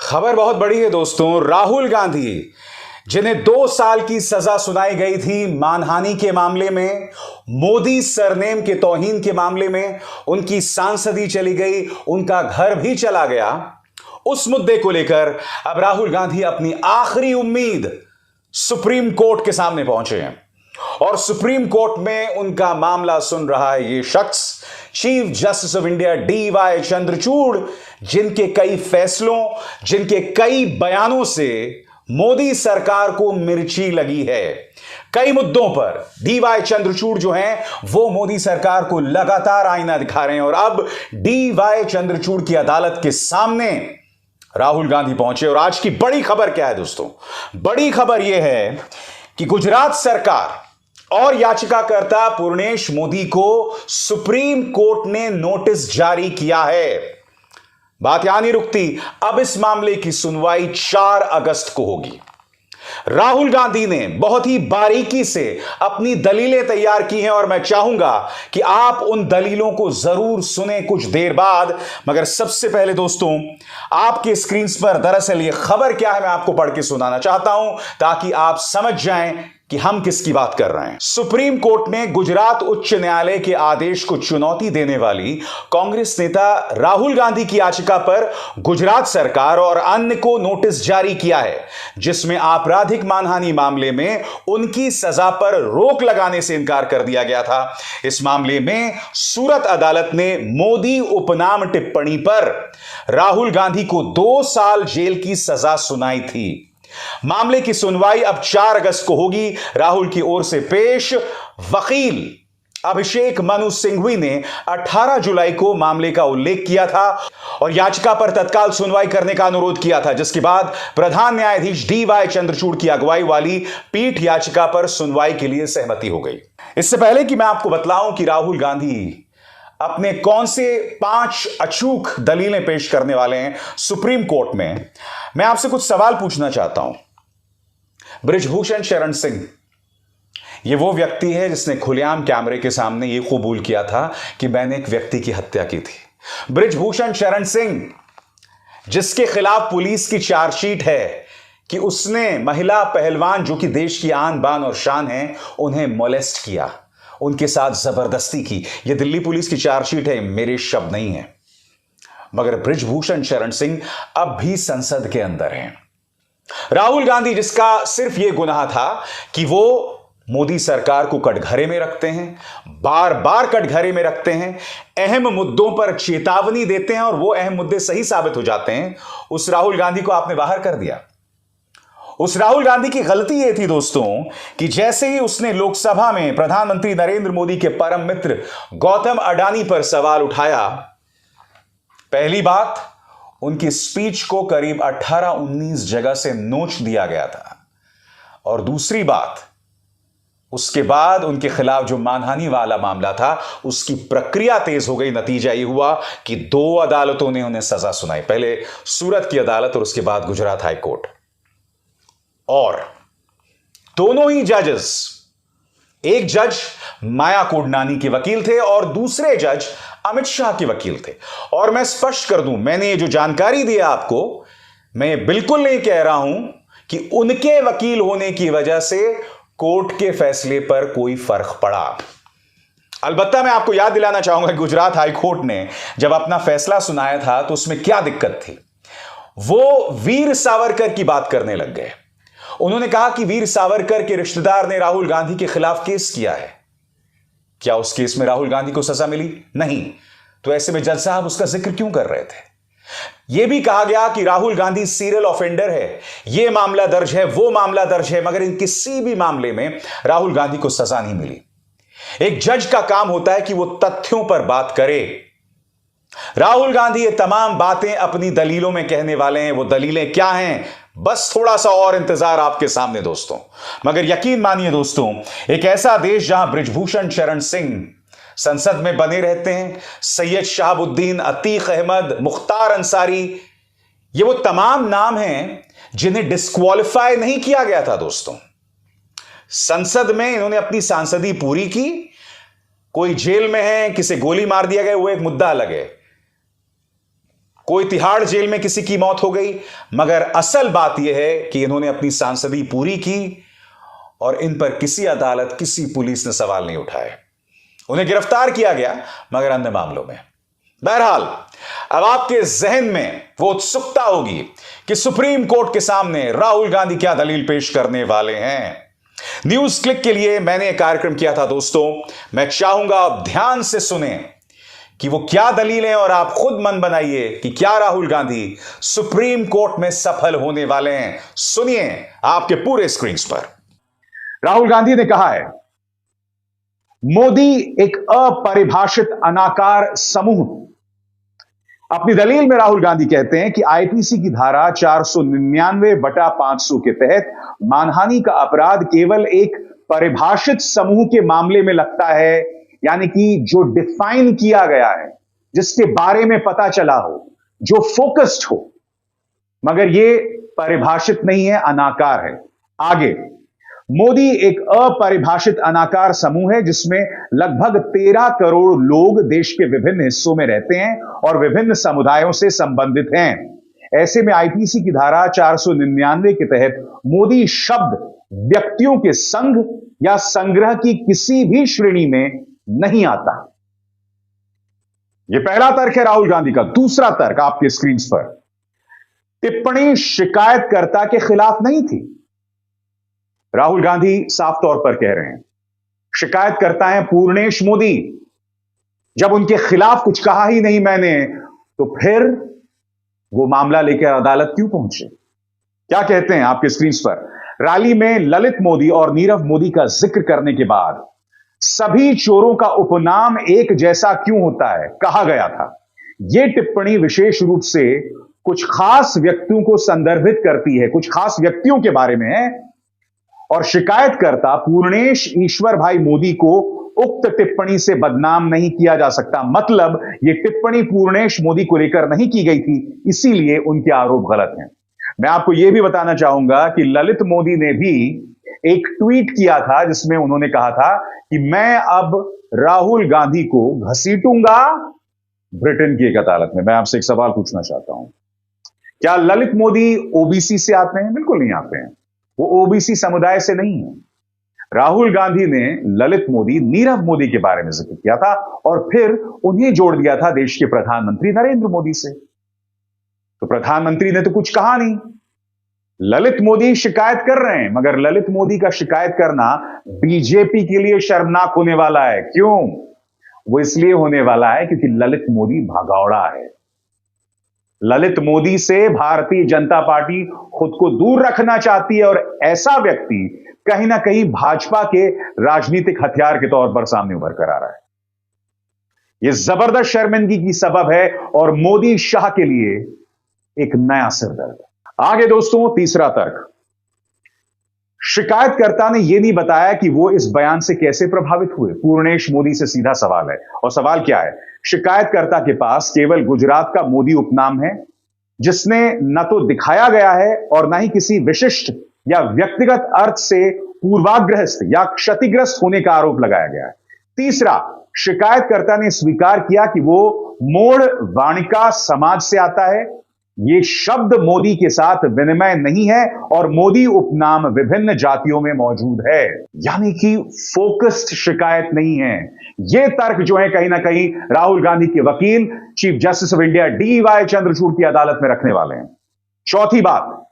खबर बहुत बड़ी है दोस्तों। राहुल गांधी, जिन्हें 2 साल की सजा सुनाई गई थी मानहानि के मामले में, मोदी सरनेम के तौहीन के मामले में, उनकी सांसदी चली गई, उनका घर भी चला गया। उस मुद्दे को लेकर अब राहुल गांधी अपनी आखिरी उम्मीद सुप्रीम कोर्ट के सामने पहुंचे हैं और सुप्रीम कोर्ट में उनका मामला सुन रहा है ये शख्स, chief justice of India DY Chandrachud, जिनके कई फैसलों, जिनके कई बयानों से मोदी सरकार को मिर्ची लगी है। कई मुद्दों पर DY चंद्रचूड़ जो हैं वो मोदी सरकार को लगातार आईना दिखा रहे हैं और अब DY चंद्रचूड़ की अदालत के सामने राहुल गांधी पहुंचे। और आज की बड़ी खबर क्या है दोस्तों? बड़ी खबर यह है कि गुजरात सरकार और याचिकाकर्ता पूर्णेश मोदी को सुप्रीम कोर्ट ने नोटिस जारी किया है। बात यहां नहीं रुकती, अब इस मामले की सुनवाई 4 अगस्त को होगी। राहुल गांधी ने बहुत ही बारीकी से अपनी दलीलें तैयार की हैं और मैं चाहूंगा कि आप उन दलीलों को जरूर सुने कुछ देर बाद। मगर सबसे पहले दोस्तों, आपके स्क्रीन पर दरअसल ये खबर क्या है मैं आपको पढ़ के सुनाना चाहता हूं ताकि आप समझ जाएं कि हम किसकी बात कर रहे हैं। सुप्रीम कोर्ट ने गुजरात उच्च न्यायालय के आदेश को चुनौती देने वाली कांग्रेस नेता राहुल गांधी की याचिका पर गुजरात सरकार और अन्य को नोटिस जारी किया है, जिसमें आपराधिक मानहानि मामले में उनकी सजा पर रोक लगाने से इनकार कर दिया गया था। इस मामले में सूरत अदालत ने मोदी उपनाम टिप्पणी पर राहुल गांधी को 2 साल जेल की सजा सुनाई थी। मामले की सुनवाई अब 4 अगस्त को होगी। राहुल की ओर से पेश वकील अभिषेक मनु सिंघवी ने 18 जुलाई को मामले का उल्लेख किया था और याचिका पर तत्काल सुनवाई करने का अनुरोध किया था, जिसके बाद प्रधान न्यायाधीश DY चंद्रचूड़ की अगुवाई वाली पीठ याचिका पर सुनवाई के लिए सहमति हो गई। इससे पहले कि मैं आपको बतलाऊं कि राहुल गांधी अपने कौन से 5 अचूक दलीलें पेश करने वाले हैं सुप्रीम कोर्ट में, मैं आपसे कुछ सवाल पूछना चाहता हूं। बृजभूषण शरण सिंह ये वो व्यक्ति है जिसने खुलेआम कैमरे के सामने ये कबूल किया था कि मैंने एक व्यक्ति की हत्या की थी। बृजभूषण शरण सिंह जिसके खिलाफ पुलिस की चार्जशीट है कि उसने महिला पहलवान जो कि देश की आन बान और शान है उन्हें मोलेस्ट किया, उनके साथ जबरदस्ती की। यह दिल्ली पुलिस की चार्जशीट है, मेरे शब्द नहीं है। मगर बृजभूषण शरण सिंह अब भी संसद के अंदर हैं। राहुल गांधी जिसका सिर्फ यह गुनाह था कि वो मोदी सरकार को कटघरे में रखते हैं, बार बार कटघरे में रखते हैं, अहम मुद्दों पर चेतावनी देते हैं और वो अहम मुद्दे सही साबित हो जाते हैं, उस राहुल गांधी को आपने बाहर कर दिया। उस राहुल गांधी की गलती यह थी दोस्तों कि जैसे ही उसने लोकसभा में प्रधानमंत्री नरेंद्र मोदी के परम मित्र गौतम अडानी पर सवाल उठाया, पहली बात उनकी स्पीच को करीब 18-19 जगह से नोच दिया गया था और दूसरी बात उसके बाद उनके खिलाफ जो मानहानि वाला मामला था उसकी प्रक्रिया तेज हो गई। नतीजा यह हुआ कि 2 अदालतों ने उन्हें सजा सुनाई, पहले सूरत की अदालत और उसके बाद गुजरात हाई कोर्ट। और दोनों ही जजेस, एक जज माया कोडनानी के वकील थे और दूसरे जज अमित शाह के वकील थे। और मैं स्पष्ट कर दूं, मैंने ये जो जानकारी दी आपको, मैं बिल्कुल नहीं कह रहा हूं कि उनके वकील होने की वजह से कोर्ट के फैसले पर कोई फर्क पड़ा। अलबत्ता मैं आपको याद दिलाना चाहूंगा कि गुजरात हाई कोर्ट ने जब अपना फैसला सुनाया था तो उसमें क्या दिक्कत थी। वो वीर सावरकर की बात करने लग गए। उन्होंने कहा कि वीर सावरकर के रिश्तेदार ने राहुल गांधी के खिलाफ केस किया है। क्या उस केस में राहुल गांधी को सजा मिली? नहीं। तो ऐसे में जज साहब उसका जिक्र क्यों कर रहे थे? यह भी कहा गया कि राहुल गांधी सीरियल ऑफेंडर है, यह मामला दर्ज है, वो मामला दर्ज है, मगर इन किसी भी मामले में राहुल गांधी को सजा नहीं मिली। एक जज का काम होता है कि वो तथ्यों पर बात करे। राहुल गांधी ये तमाम बातें अपनी दलीलों में कहने वाले हैं। वो दलीलें क्या हैं? बस थोड़ा सा और इंतजार आपके सामने दोस्तों। मगर यकीन मानिए दोस्तों, एक ऐसा देश जहां बृजभूषण शरण सिंह संसद में बने रहते हैं, सैयद शहाबुद्दीन, अतीक अहमद, मुख्तार अंसारी, ये वो तमाम नाम हैं जिन्हें डिस्क्वालिफाई नहीं किया गया था दोस्तों। संसद में इन्होंने अपनी सांसदी पूरी की। कोई जेल में है, किसे गोली मार दिया गया, वो एक मुद्दा अलग है। कोई तिहाड़ जेल में किसी की मौत हो गई, मगर असल बात यह है कि इन्होंने अपनी सांसदी पूरी की और इन पर किसी अदालत, किसी पुलिस ने सवाल नहीं उठाए। उन्हें गिरफ्तार किया गया मगर अन्य मामलों में। बहरहाल, अब आपके जहन में वो उत्सुकता होगी कि सुप्रीम कोर्ट के सामने राहुल गांधी क्या दलील पेश करने वाले हैं। न्यूज क्लिक के लिए मैंने एक कार्यक्रम किया था दोस्तों, मैं चाहूंगा आप ध्यान से सुने कि वो क्या दलीलें, और आप खुद मन बनाइए कि क्या राहुल गांधी सुप्रीम कोर्ट में सफल होने वाले हैं। सुनिए आपके पूरे स्क्रीन पर। राहुल गांधी ने कहा है, मोदी एक अपरिभाषित अनाकार समूह। अपनी दलील में राहुल गांधी कहते हैं कि आईपीसी की धारा 499/500 के तहत मानहानि का अपराध केवल एक परिभाषित समूह के मामले में लगता है, यानी कि जो डिफाइन किया गया है, जिसके बारे में पता चला हो, जो फोकस्ड हो, मगर यह परिभाषित नहीं है, अनाकार है। आगे, मोदी एक अपरिभाषित अनाकार समूह है जिसमें लगभग 13 करोड़ लोग देश के विभिन्न हिस्सों में रहते हैं और विभिन्न समुदायों से संबंधित हैं। ऐसे में आईपीसी की धारा 499 के तहत मोदी शब्द व्यक्तियों के संघ या संग्रह की किसी भी श्रेणी में नहीं आता। यह पहला तर्क है राहुल गांधी का। दूसरा तर्क आपके स्क्रीन पर, टिप्पणी शिकायतकर्ता के खिलाफ नहीं थी। राहुल गांधी साफ तौर पर कह रहे हैं, शिकायतकर्ता हैं पूर्णेश मोदी। जब उनके खिलाफ कुछ कहा ही नहीं मैंने, तो फिर वो मामला लेकर अदालत क्यों पहुंचे? क्या कहते हैं आपके स्क्रीन पर, रैली में ललित मोदी और नीरव मोदी का जिक्र करने के बाद सभी चोरों का उपनाम एक जैसा क्यों होता है, कहा गया था। यह टिप्पणी विशेष रूप से कुछ खास व्यक्तियों को संदर्भित करती है, कुछ खास व्यक्तियों के बारे में है, और शिकायतकर्ता पूर्णेश ईश्वर भाई मोदी को उक्त टिप्पणी से बदनाम नहीं किया जा सकता। मतलब यह टिप्पणी पूर्णेश मोदी को लेकर नहीं की गई थी, इसीलिए उनके आरोप गलत हैं। मैं आपको यह भी बताना चाहूंगा कि ललित मोदी ने भी एक ट्वीट किया था जिसमें उन्होंने कहा था कि मैं अब राहुल गांधी को घसीटूंगा ब्रिटेन की एक अदालत में। मैं आपसे एक सवाल पूछना चाहता हूं, क्या ललित मोदी ओबीसी से आते हैं? बिल्कुल नहीं आते हैं, वो ओबीसी समुदाय से नहीं है। राहुल गांधी ने ललित मोदी, नीरव मोदी के बारे में जिक्र किया था और फिर उन्हें जोड़ दिया था देश के प्रधानमंत्री नरेंद्र मोदी से। तो प्रधानमंत्री ने तो कुछ कहा नहीं। ललित मोदी शिकायत कर रहे हैं, मगर ललित मोदी का शिकायत करना बीजेपी के लिए शर्मनाक होने वाला है। क्यों? वो इसलिए होने वाला है क्योंकि ललित मोदी भगौड़ा है। ललित मोदी से भारतीय जनता पार्टी खुद को दूर रखना चाहती है और ऐसा व्यक्ति कहीं ना कहीं भाजपा के राजनीतिक हथियार के तौर पर सामने उभर कर आ रहा है। यह जबरदस्त शर्मिंदगी की सबब है और मोदी शाह के लिए एक नया सिरदर्द। आगे दोस्तों, तीसरा तर्क, शिकायतकर्ता ने यह नहीं बताया कि वो इस बयान से कैसे प्रभावित हुए। पूर्णेश मोदी से सीधा सवाल है, और सवाल क्या है? शिकायतकर्ता के पास केवल गुजरात का मोदी उपनाम है, जिसने न तो दिखाया गया है और न ही किसी विशिष्ट या व्यक्तिगत अर्थ से पूर्वाग्रस्त या क्षतिग्रस्त होने का आरोप लगाया गया है। तीसरा, शिकायतकर्ता ने स्वीकार किया कि वो मोड़ वाणिका समाज से आता है। ये शब्द मोदी के साथ विनिमय नहीं है और मोदी उपनाम विभिन्न जातियों में मौजूद है, यानी कि फोकस्ड शिकायत नहीं है। यह तर्क जो है कहीं ना कहीं राहुल गांधी के वकील chief justice of India DY Chandrachud की अदालत में रखने वाले हैं। चौथी बात,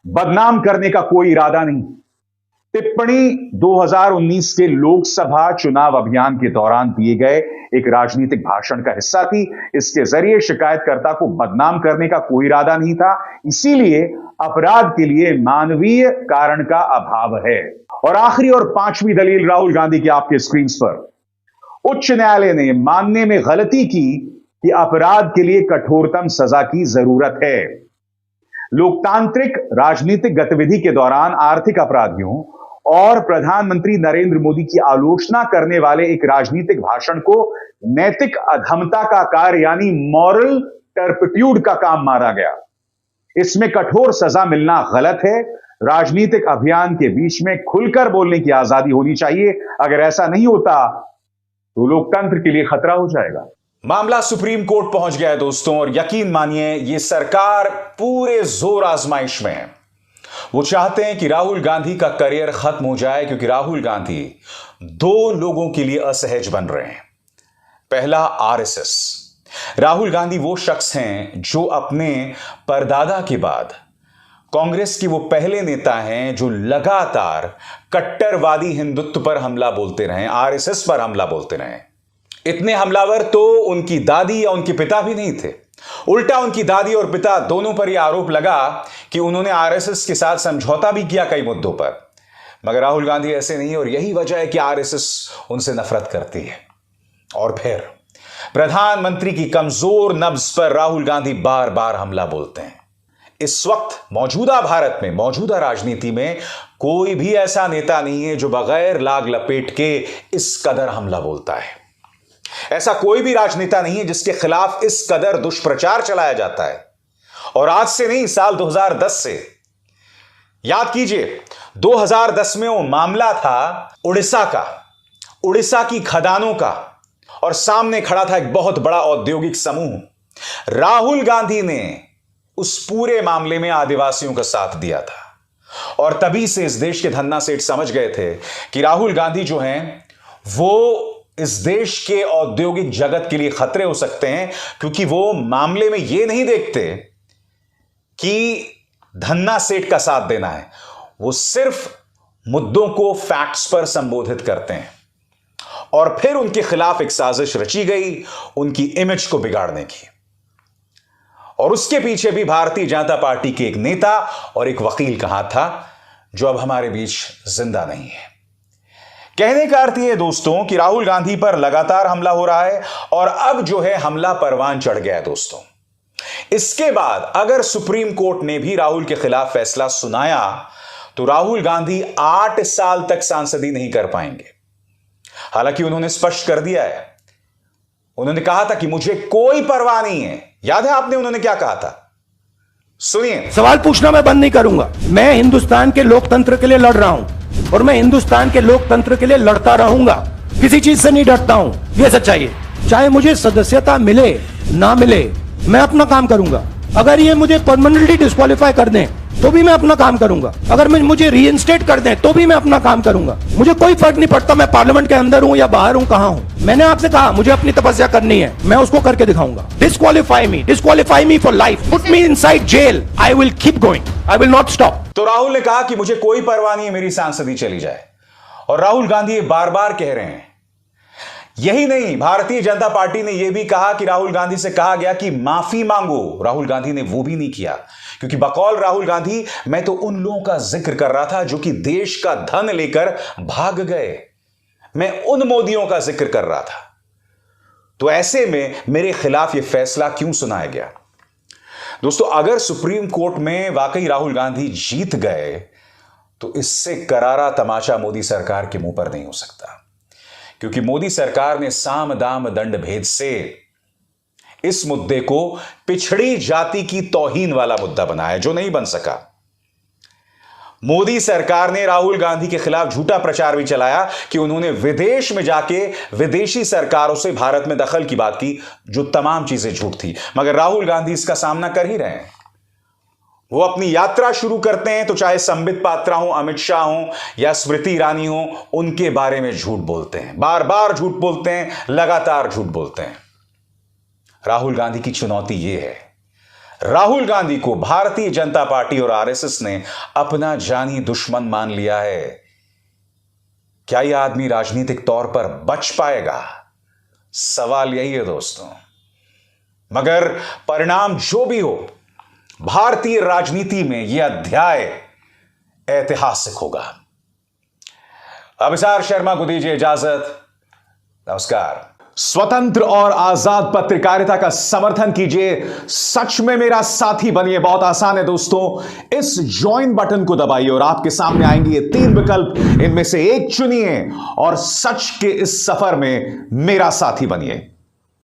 बदनाम करने का कोई इरादा नहीं। टिप्पणी 2019 के लोकसभा चुनाव अभियान के दौरान दिए गए एक राजनीतिक भाषण का हिस्सा थी। इसके जरिए शिकायतकर्ता को बदनाम करने का कोई इरादा नहीं था, इसीलिए अपराध के लिए मानवीय कारण का अभाव है। और आखिरी और पांचवी दलील राहुल गांधी की आपके स्क्रीन पर, उच्च न्यायालय ने मानने में गलती की कि अपराध के लिए कठोरतम सजा की जरूरत है। लोकतांत्रिक राजनीतिक गतिविधि के दौरान आर्थिक अपराधियों और प्रधानमंत्री नरेंद्र मोदी की आलोचना करने वाले एक राजनीतिक भाषण को नैतिक अधमता का कार्य यानी मॉरल टर्पिट्यूड का काम माना गया। इसमें कठोर सजा मिलना गलत है। राजनीतिक अभियान के बीच में खुलकर बोलने की आजादी होनी चाहिए। अगर ऐसा नहीं होता तो लोकतंत्र के लिए खतरा हो जाएगा। मामला सुप्रीम कोर्ट पहुंच गया है दोस्तों, और यकीन मानिए ये सरकार पूरे जोर आजमाइश में है। वो चाहते हैं कि राहुल गांधी का करियर खत्म हो जाए, क्योंकि राहुल गांधी दो लोगों के लिए असहज बन रहे हैं। पहला, आरएसएस। राहुल गांधी वो शख्स हैं जो अपने परदादा के बाद कांग्रेस के वो पहले नेता हैं जो लगातार कट्टरवादी हिंदुत्व पर हमला बोलते रहे, आरएसएस पर हमला बोलते रहे। इतने हमलावर तो उनकी दादी या उनके पिता भी नहीं थे। उल्टा उनकी दादी और पिता दोनों पर यह आरोप लगा कि उन्होंने आरएसएस के साथ समझौता भी किया कई मुद्दों पर। मगर राहुल गांधी ऐसे नहीं, और यही वजह है कि आरएसएस उनसे नफरत करती है। और फिर प्रधानमंत्री की कमजोर नब्ज पर राहुल गांधी बार बार हमला बोलते हैं। इस वक्त मौजूदा भारत में, मौजूदा राजनीति में कोई भी ऐसा नेता नहीं है जो बगैर लाग लपेट के इस कदर हमला बोलता है। ऐसा कोई भी राजनेता नहीं है जिसके खिलाफ इस कदर दुष्प्रचार चलाया जाता है। और आज से नहीं, साल 2010 से। याद कीजिए, 2010 में वो मामला था उड़ीसा का, उड़ीसा की खदानों का, और सामने खड़ा था एक बहुत बड़ा औद्योगिक समूह। राहुल गांधी ने उस पूरे मामले में आदिवासियों का साथ दिया था, और तभी से इस देश के धन्ना सेठ समझ गए थे कि राहुल गांधी जो हैं वो इस देश के औद्योगिक जगत के लिए खतरे हो सकते हैं, क्योंकि वो मामले में ये नहीं देखते कि धन्ना सेठ का साथ देना है। वो सिर्फ मुद्दों को फैक्ट्स पर संबोधित करते हैं। और फिर उनके खिलाफ एक साजिश रची गई उनकी इमेज को बिगाड़ने की, और उसके पीछे भी भारतीय जनता पार्टी के एक नेता और एक वकील का हाथ था, जो अब हमारे बीच जिंदा नहीं है। कहने का अर्थ यह दोस्तों कि राहुल गांधी पर लगातार हमला हो रहा है, और अब जो है हमला परवान चढ़ गया है दोस्तों। इसके बाद अगर सुप्रीम कोर्ट ने भी राहुल के खिलाफ फैसला सुनाया तो राहुल गांधी 8 साल तक सांसदी नहीं कर पाएंगे। हालांकि उन्होंने स्पष्ट कर दिया है, उन्होंने कहा था कि मुझे कोई परवाह नहीं है। याद है आपने उन्होंने क्या कहा था? सुनिए। सवाल पूछना मैं बंद नहीं करूंगा। मैं हिंदुस्तान के लोकतंत्र के लिए लड़ रहा हूं, और मैं हिंदुस्तान के लोकतंत्र के लिए लड़ता रहूंगा। किसी चीज से नहीं डरता हूं, यह सच्चाई है। चाहे मुझे सदस्यता मिले ना मिले, मैं अपना काम करूंगा। अगर ये मुझे परमानेंटली डिस्क्वालीफाई कर दें तो भी मैं अपना काम करूंगा। अगर मुझे रीइंस्टेट कर दें तो भी मैं अपना काम करूंगा। मुझे कोई फर्क नहीं पड़ता मैं पार्लियामेंट के अंदर हूं या बाहर हूं, कहां हूं। मैंने आपसे कहा मुझे अपनी तपस्या करनी है, मैं उसको करके दिखाऊंगा। Disqualify me for life, put me inside jail, I will keep going, I will not stop. तो राहुल ने कहा कि मुझे कोई परवाह नहीं है, मेरी सांसदी चली जाए। और राहुल गांधी बार बार कह रहे हैं। यही नहीं, भारतीय जनता पार्टी ने यह भी कहा कि राहुल गांधी से कहा गया कि माफी मांगो। राहुल गांधी ने वो भी नहीं किया, क्योंकि बकौल राहुल गांधी मैं तो उन लोगों का जिक्र कर रहा था जो कि देश का धन लेकर भाग गए। मैं उन मोदियों का जिक्र कर रहा था। तो ऐसे में मेरे खिलाफ यह फैसला क्यों सुनाया गया? दोस्तों, अगर सुप्रीम कोर्ट में वाकई राहुल गांधी जीत गए तो इससे करारा तमाचा मोदी सरकार के मुंह पर नहीं हो सकता, क्योंकि मोदी सरकार ने साम दाम दंड भेद से इस मुद्दे को पिछड़ी जाति की तौहीन वाला मुद्दा बनाया, जो नहीं बन सका। मोदी सरकार ने राहुल गांधी के खिलाफ झूठा प्रचार भी चलाया कि उन्होंने विदेश में जाके विदेशी सरकारों से भारत में दखल की बात की, जो तमाम चीजें झूठ थी। मगर राहुल गांधी इसका सामना कर ही रहे हैं। वो अपनी यात्रा शुरू करते हैं तो चाहे संबित पात्रा हो, अमित शाह हो या स्मृति ईरानी हो, उनके बारे में झूठ बोलते हैं, बार बार झूठ बोलते हैं, लगातार झूठ बोलते हैं। राहुल गांधी की चुनौती यह है, राहुल गांधी को भारतीय जनता पार्टी और आरएसएस ने अपना जानी दुश्मन मान लिया है। क्या यह आदमी राजनीतिक तौर पर बच पाएगा? सवाल यही है दोस्तों। मगर परिणाम जो भी हो, भारतीय राजनीति में यह अध्याय ऐतिहासिक होगा। अभिसार शर्मा को दीजिए इजाजत। नमस्कार। स्वतंत्र और आजाद पत्रकारिता का समर्थन कीजिए, सच में मेरा साथी बनिए। बहुत आसान है दोस्तों, इस ज्वाइन बटन को दबाइए और आपके सामने आएंगे ये 3 विकल्प, इनमें से एक चुनिए और सच के इस सफर में मेरा साथी बनिए।